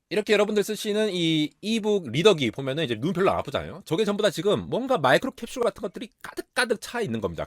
이렇게 여러분들 쓰시는 이 이북 리더기 보면은 이제 눈 별로 안 아프잖아요. 저게 전부 다 지금 뭔가 마이크로 캡슐 같은 것들이 가득가득 차 있는 겁니다.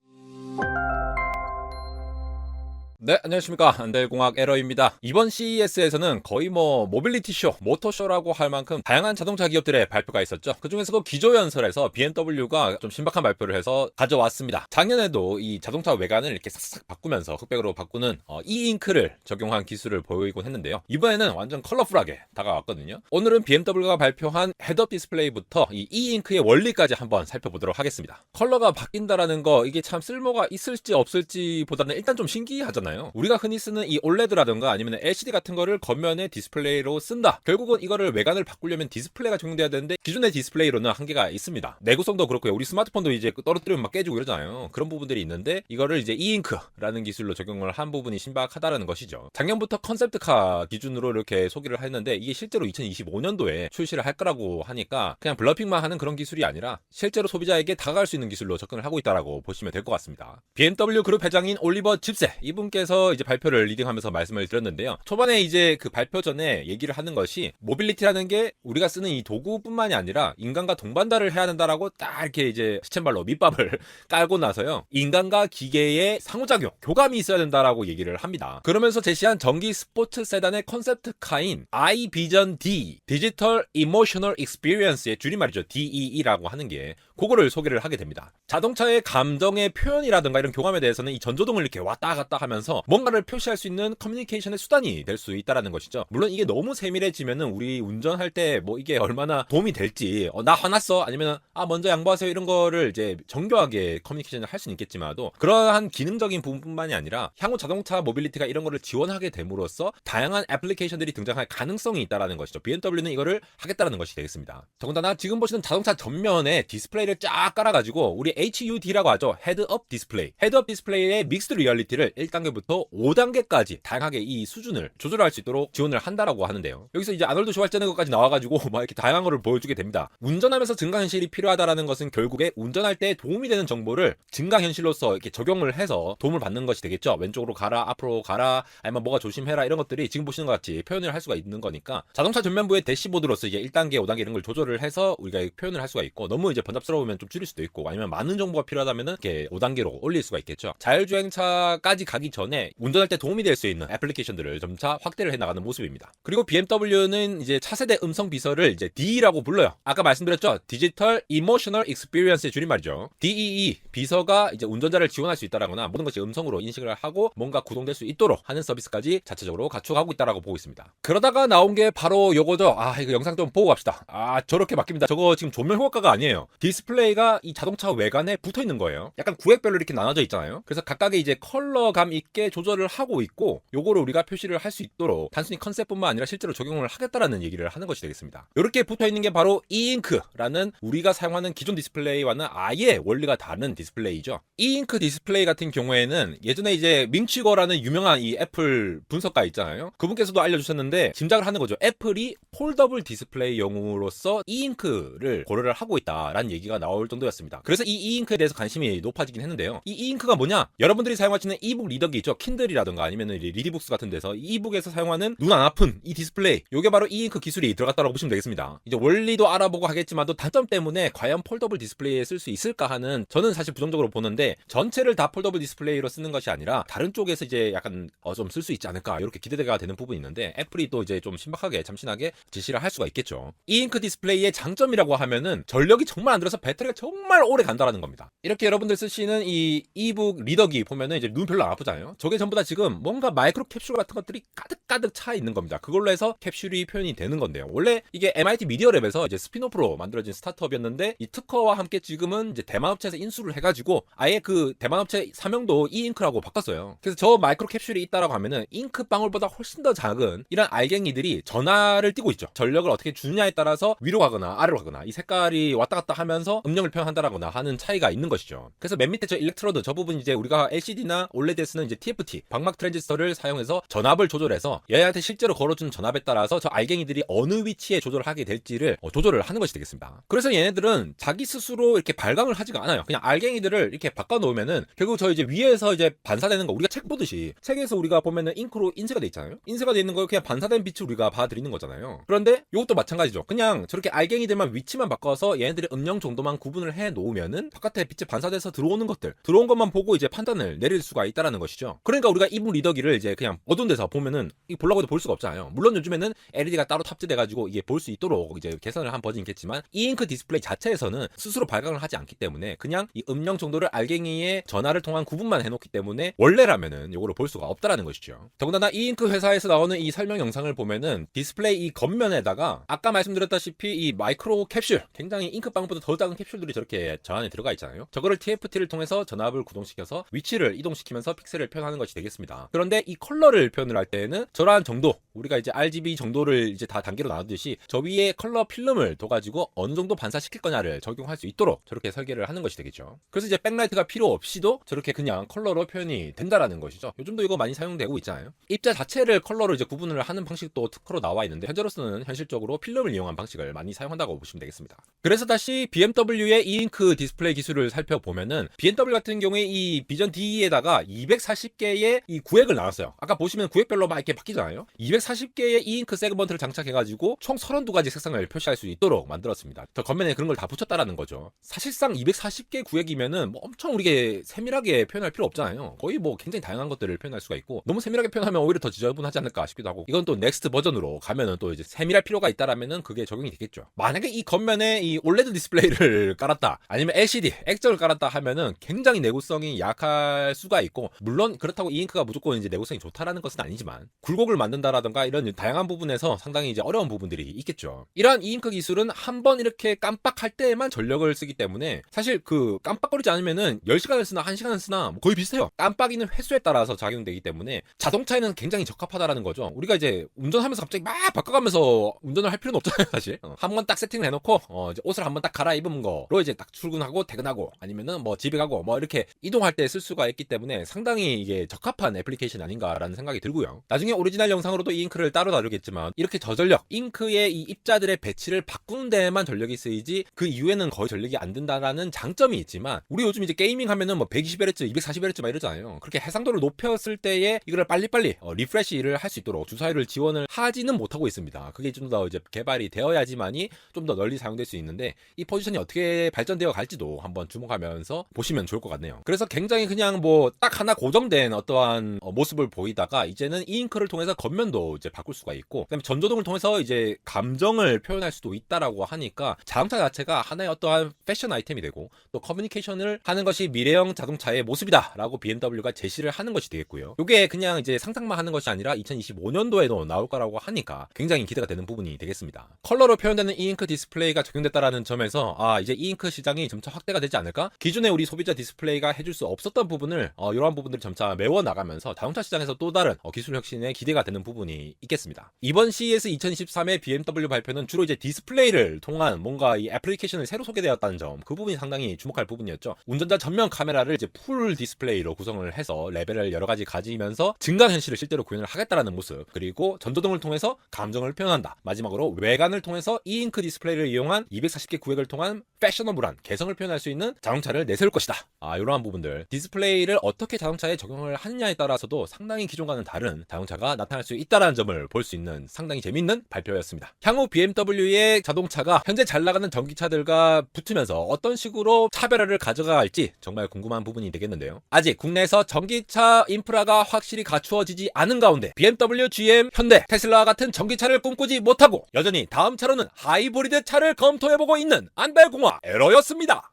네, 안녕하십니까. 안달공학 에러입니다. 이번 CES에서는 거의 모빌리티 쇼, 모터쇼라고 할 만큼 다양한 자동차 기업들의 발표가 있었죠. 그 중에서도 기조연설에서 BMW가 좀 신박한 발표를 해서 가져왔습니다. 작년에도 이 자동차 외관을 이렇게 싹싹 바꾸면서 흑백으로 바꾸는 E-잉크를 적용한 기술을 보이곤 했는데요. 이번에는 완전 컬러풀하게 다가왔거든요. 오늘은 BMW가 발표한 헤드업 디스플레이부터 이 E-잉크의 원리까지 한번 살펴보도록 하겠습니다. 컬러가 바뀐다라는 거 이게 참 쓸모가 있을지 없을지 보다는 일단 좀 신기하잖아요. 우리가 흔히 쓰는 이 OLED라든가 아니면 LCD 같은 거를 겉면에 디스플레이로 쓴다. 결국은 이거를 외관을 바꾸려면 디스플레이가 적용돼야 되는데 기존의 디스플레이로는 한계가 있습니다. 내구성도 그렇고요. 우리 스마트폰도 이제 떨어뜨리면 막 깨지고 이러잖아요. 그런 부분들이 있는데 이거를 이제 E-잉크라는 기술로 적용을 한 부분이 신박하다라는 것이죠. 작년부터 컨셉트카 기준으로 이렇게 소개를 했는데 이게 실제로 2025년도에 출시를 할 거라고 하니까 그냥 블러핑만 하는 그런 기술이 아니라 실제로 소비자에게 다가갈 수 있는 기술로 접근을 하고 있다라고 보시면 될 것 같습니다. BMW 그룹 회장인 올리버 집세 이분께서 이제 발표를 리딩하면서 말씀을 드렸는데요. 초반에 이제 그 발표 전에 얘기를 하는 것이 모빌리티라는 게 우리가 쓰는 이 도구뿐만이 아니라 인간과 동반자를 해야 된다라고 딱 이렇게 이제 시쳇말로 밑밥을 깔고 나서요. 인간과 기계의 상호작용, 교감이 있어야 된다라고 얘기를 합니다. 그러면서 제시한 전기 스포츠 세단의 컨셉트카인 iVision D, 디지털 이모셔널 익스피리언스의 줄임말이죠. DEE라고 하는 게 그거를 소개를 하게 됩니다. 자동차의 감정의 표현이라든가 이런 교감에 대해서는 이 전조등을 이렇게 왔다 갔다 하면서 뭔가를 표시할 수 있는 커뮤니케이션의 수단이 될 수 있다라는 것이죠. 물론 이게 너무 세밀해지면은 우리 운전할 때 뭐 이게 얼마나 도움이 될지 나 화났어 아니면 먼저 양보하세요 이런 거를 이제 정교하게 커뮤니케이션을 할 수는 있겠지만도 그러한 기능적인 부분뿐만이 아니라 향후 자동차 모빌리티가 이런 거를 지원하게 됨으로써 다양한 애플리케이션들이 등장할 가능성이 있다라는 것이죠. BMW는 이거를 하겠다라는 것이 되겠습니다. 더군다나 지금 보시는 자동차 전면에 디스플레이를 쫙 깔아가지고 우리 HUD라고 하죠. 헤드업 디스플레이. 헤드업 디스플레이의 믹스드 리얼리티를 1단계부터 5단계까지 다양하게 이 수준을 조절할 수 있도록 지원을 한다라고 하는데요. 여기서 이제 아놀드 슈왈제네거까지 나와가지고 막 이렇게 다양한 거를 보여주게 됩니다. 운전하면서 증강현실이 필요하다라는 것은 결국에 운전할 때 도움이 되는 정보를 증강현실로서 이렇게 적용을 해서 도움을 받는 것이 되겠죠. 왼쪽으로 가라, 앞으로 가라, 아니면 뭐가 조심해라 이런 것들이 지금 보시는 것 같이 표현을 할 수가 있는 거니까 자동차 전면부의 대시보드로서 이제 1단계, 5단계 이런 걸 조절을 해서 우리가 표현을 할 수가 있고 너무 이제 번잡스러우면 좀 줄일 수도 있고 아니면 많은 정보가 필요하다면은 이렇게 5단계로 올릴 수가 있겠죠. 자율주행차까지 가기 전에 운전할 때 도움이 될 수 있는 애플리케이션들을 점차 확대를 해 나가는 모습입니다. 그리고 BMW는 이제 차세대 음성 비서를 이제 D라고 불러요. 아까 말씀드렸죠. 디지털 이모셔널 익스피리언스의 줄임말이죠. DEE 비서가 이제 운전자를 지원할 수 있다라거나 모든 것이 음성으로 인식을 하고 뭔가 구동될 수 있도록 하는 서비스까지 자체적으로 갖춰가고 있다라고 보고 있습니다. 그러다가 나온 게 바로 요거죠. 이거 영상 좀 보고 갑시다. 저렇게 바뀝니다. 저거 지금 조명 효과가 아니에요. 디스플레이가 이 자동차 외관에 붙어 있는 거예요. 약간 구획별로 이렇게 나눠져 있잖아요. 그래서 각각의 이제 컬러감 있게 조절을 하고 있고 요거를 우리가 표시를 할 수 있도록 단순히 컨셉뿐만 아니라 실제로 적용을 하겠다라는 얘기를 하는 것이 되겠습니다. 이렇게 붙어 있는 게 바로 E-잉크라는 우리가 사용하는 기존 디스플레이와는 아예 원리가 다른 디스플레이죠. E-잉크 디스플레이 같은 경우에는 예전에 이제 밍치거라는 유명한 이 애플 분석가 있잖아요. 그분께서도 알려주셨는데 짐작을 하는 거죠. 애플이 폴더블 디스플레이용으로서 E-잉크를 고려를 하고 있다라는 얘기가 나올 정도였습니다. 그래서 이 E-잉크에 대해서 관심이 높아지긴 했는데요. 이 E-잉크가 뭐냐? 여러분들이 사용하시는 이북 리더기 있죠. 킨들이라든가 아니면 리디북스 같은 데서 이북에서 사용하는 눈 안 아픈 이 디스플레이 요게 바로 E-잉크 기술이 들어갔다고 보시면 되겠습니다. 이제 원리도 알아보고 하겠지만도 단점 때문에 과연 폴더블 디스플레이에 쓸 수 있을까 하는 저는 사실 부정적으로 보는데 전체를 다 폴더블 디스플레이로 쓰는 것이 아니라 다른 쪽에서 이제 약간 좀 쓸 수 있지 않을까 이렇게 기대가 되는 부분이 있는데 애플이 또 이제 좀 신박하게 참신하게 지시를 할 수가 있겠죠. E-잉크 디스플레이의 장점이라고 하면은 전력이 정말 안 들어서 배터리가 정말 오래 간다라는 겁니다. 이렇게 여러분들 쓰시는 이 이북 리더기 보면은 이제 눈 별로 안 아프잖아요. 저게 전부 다 지금 뭔가 마이크로 캡슐 같은 것들이 가득가득 차 있는 겁니다. 그걸로 해서 캡슐이 표현이 되는 건데요. 원래 이게 MIT 미디어랩에서 이제 스피노프로 만들어진 스타트업이었는데 이 특허와 함께 지금은 이제 대만 업체에서 인수를 해가지고 아예 그 대만 업체 사명도 E-잉크라고 바꿨어요. 그래서 저 마이크로 캡슐이 있다라고 하면은 잉크 방울보다 훨씬 더 작은 이런 알갱이들이 전하를 띠고 있죠. 전력을 어떻게 주느냐에 따라서 위로 가거나 아래로 가거나 이 색깔이 왔다 갔다 하면서 음영을 표현한다라거나 하는 차이가 있는 것이죠. 그래서 맨 밑에 저 일렉트로드 저 부분 이제 우리가 LCD나 OLED에 쓰는 이제 TFT 방막 트랜지스터를 사용해서 전압을 조절해서 얘한테 실제로 걸어주는 전압에 따라서 저 알갱이들이 어느 위치에 조절을 하게 될지를 조절을 하는 것이 되겠습니다. 그래서 얘네들은 자기 스스로 이렇게 발광을 하지가 않아요. 그냥 알갱이들을 이렇게 바꿔 놓으면은 결국 저 이제 위에서 이제 반사되는 거, 우리가 책 보듯이 책에서 우리가 보면은 잉크로 인쇄가 돼 있잖아요. 인쇄가 돼 있는 걸 그냥 반사된 빛을 우리가 봐드리는 거잖아요. 그런데 이것도 마찬가지죠. 그냥 저렇게 알갱이들만 위치만 바꿔서 얘네들의 음영 정도만 구분을 해 놓으면은 바깥에 빛이 반사돼서 들어오는 것들, 들어온 것만 보고 이제 판단을 내릴 수가 있다라는 것이죠. 그러니까 우리가 이분 리더기를 이제 그냥 어두운 데서 보면은 이 보려고 해도 볼 수가 없잖아요. 물론 요즘에는 LED가 따로 탑재돼가지고 이게 볼 수 있도록 이제 개선을 한 버전이 있겠지만, 이 잉크 디스플레이 자체에서는 스스로 발광을 하지 않기 때문에 그냥 이 음영 정도를 알갱이의 전하를 통한 구분만 해놓기 때문에 원래라면은 요거를 볼 수가 없다라는 것이죠. 더군다나 이 잉크 회사에서 나오는 이 설명 영상을 보면은 디스플레이 이 겉면에다가 아까 말씀드렸다시피 이 마이크로 캡슐, 굉장히 잉크빵보다 더 작은 캡슐들이 저렇게 저 안에 들어가 있잖아요. 저거를 TFT를 통해서 전압을 구동시켜서 위치를 이동시키면서 픽셀을 표현하는 것이 되겠습니다. 그런데 이 컬러를 표현을 할 때에는 저러한 정도, 우리가 이제 RGB 정도를 이제 다 단계로 나누듯이 저 위에 컬러 필름을 둬가지고 어느 정도 반사시킬 거냐를 적용할 수 있도록 저렇게 설계를 하는 것이 되겠죠. 그래서 이제 백라이트가 필요 없이도 저렇게 그냥 컬러로 표현이 된다라는 것이죠. 요즘도 이거 많이 사용되고 있잖아요. 입자 자체를 컬러로 이제 구분을 하는 방식도 특허로 나와 있는데, 현재로서는 현실적으로 필름을 이용한 방식을 많이 사용한다고 보시면 되겠습니다. 그래서 다시 BMW의 이 잉크 디스플레이 기술을 살펴보면은 BMW 같은 경우에 이 비전 D에다가 240개의 이 구획을 나눴어요. 아까 보시면 구획별로 막 이렇게 바뀌잖아요. 240개의 이 잉크 세그먼트를 장착해가지고 총 32가지 색상을 표시할 수 있도록 만들었습니다. 저 겉면에 그런 걸 다 붙였다라는 거죠. 사실상 240개 구획이면은 뭐 엄청 우리가 세밀하게 표현할 필요 없잖아요. 거의 뭐 굉장히 다양한 것들을 표현할 수가 있고, 너무 세밀하게 표현하면 오히려 더 지저분하지 않을까 싶기도 하고, 이건 또 넥스트 버전으로 가면은 또 이제 세밀할 필요가 있다라면은 그게 적용이 되겠죠. 만약에 이 겉면에 이 OLED 디스플레이를 깔았다, 아니면 LCD 액정을 깔았다 하면은 굉장히 내구성이 약할 수가 있고, 물론 그렇다고 이 잉크가 무조건 이제 내구성이 좋다라는 것은 아니지만 굴곡을 만든다라던가 이런 다양한 부분에서 상당히 이제 어려운 부분들이 있겠죠. 이러한 이 잉크 기술은 한번 이렇게 깜빡할 때에만 전력을 쓰기 때문에 사실 그 깜빡거리지 않으면은 10시간을 쓰나 1시간을 쓰나 뭐 거의 비슷해요. 깜빡이는 횟수에 따라서 작용되기 때문에 자동차에는 굉장히 적합하다라는 거죠. 우리가 이제 운전하면서 갑자기 막 바꿔가면서 운전을 할 필요는 없잖아요, 사실. 한번 딱 세팅을 해놓고 이제 옷을 한번 딱 갈아입은 거로 이제 딱 출근하고 퇴근하고 아니면은 뭐 집에 가고 뭐 이렇게 이동할 때 쓸 수가 있기 때문에 상당히 이게 적합한 애플리케이션 아닌가라는 생각이 들고요. 나중에 오리지널 영상으로도 이 잉크를 따로 다루겠지만, 이렇게 저전력 잉크의 이 입자들의 배치를 바꾸는 데에만 전력이 쓰이지 그 이후에는 거의 전력이 안 든다라는 장점이 있지만, 우리 요즘 이제 게이밍 하면은 뭐 120Hz, 240Hz 막 이러잖아요. 그렇게 해상도를 높였을 때에 이거를 빨리빨리 리프레시를 할 수 있도록 주사위를 지원을 하지는 못하고 있습니다. 그게 좀 더 이제 개발이 되어야지만이 좀 더 널리 사용될 수 있는데, 이 포지션이 어떻게 발전되어 갈지도 한번 주목하면서 보시면 좋을 것 같네요. 그래서 굉장히 그냥 뭐 딱 하나 고정된 어떠한 모습을 보이다가 이제는 이 잉크를 통해서 겉면도 이제 바꿀 수가 있고, 그다음에 전조등을 통해서 이제 감정을 표현할 수도 있다라고 하니까 자동차 자체가 하나의 어떠한 패션 아이템이 되고, 또 커뮤니케이션을 하는 것이 미래형 자동차의 모습이다라고 BMW가 제시를 하는 것이 되겠고요. 이게 그냥 이제 상상만 하는 것이 아니라 2025년도에도 나올 거라고 하니까 굉장히 기대가 되는 부분이 되겠습니다. 컬러로 표현되는 이 잉크 디스플레이가 적용됐다라는 점에서 이제 이 잉크 시장이 점차 확대가 되지 않을까? 기존에 우리 소비자 디스플레이가 해줄 수 없었던 부분을 이러한 부분들을 점차 메워 나가면서 자동차 시장에서 또 다른 기술 혁신에 기대가 되는 부분이 있겠습니다. 이번 CES 2023의 BMW 발표는 주로 이제 디스플레이를 통한 뭔가 이 애플리케이션을 새로 소개되었다는 점, 그 부분이 상당히 주목할 부분이었죠. 운전자 전면 카메라를 이제 풀 디스플레이로 구성을 해서 레벨을 여러 가지 가지면서 증강 현실을 실제로 구현을 하겠다라는 모습, 그리고 전조등을 통해서 감정을 표현한다. 마지막으로 외관을 통해서 이 잉크 디스플레이를 이용한 240개 구획을 통한 패셔너블한 개성을 표현할 수 있는 자동차를 내세울 것이다. 이러한 부분들, 디스플레이를 어떻게 자동차에 적용을 하느냐에 따라서도 상당히 기존과는 다른 자동차가 나타날 수 있다는 점을 볼 수 있는 상당히 재미있는 발표였습니다. 향후 BMW의 자동차가 현재 잘 나가는 전기차들과 붙으면서 어떤 식으로 차별화를 가져갈지 정말 궁금한 부분이 되겠는데요. 아직 국내에서 전기차 인프라가 확실히 갖추어지지 않은 가운데 BMW, GM, 현대, 테슬라와 같은 전기차를 꿈꾸지 못하고 여전히 다음 차로는 하이브리드 차를 검토해보고 있는 안달공화 에러였습니다.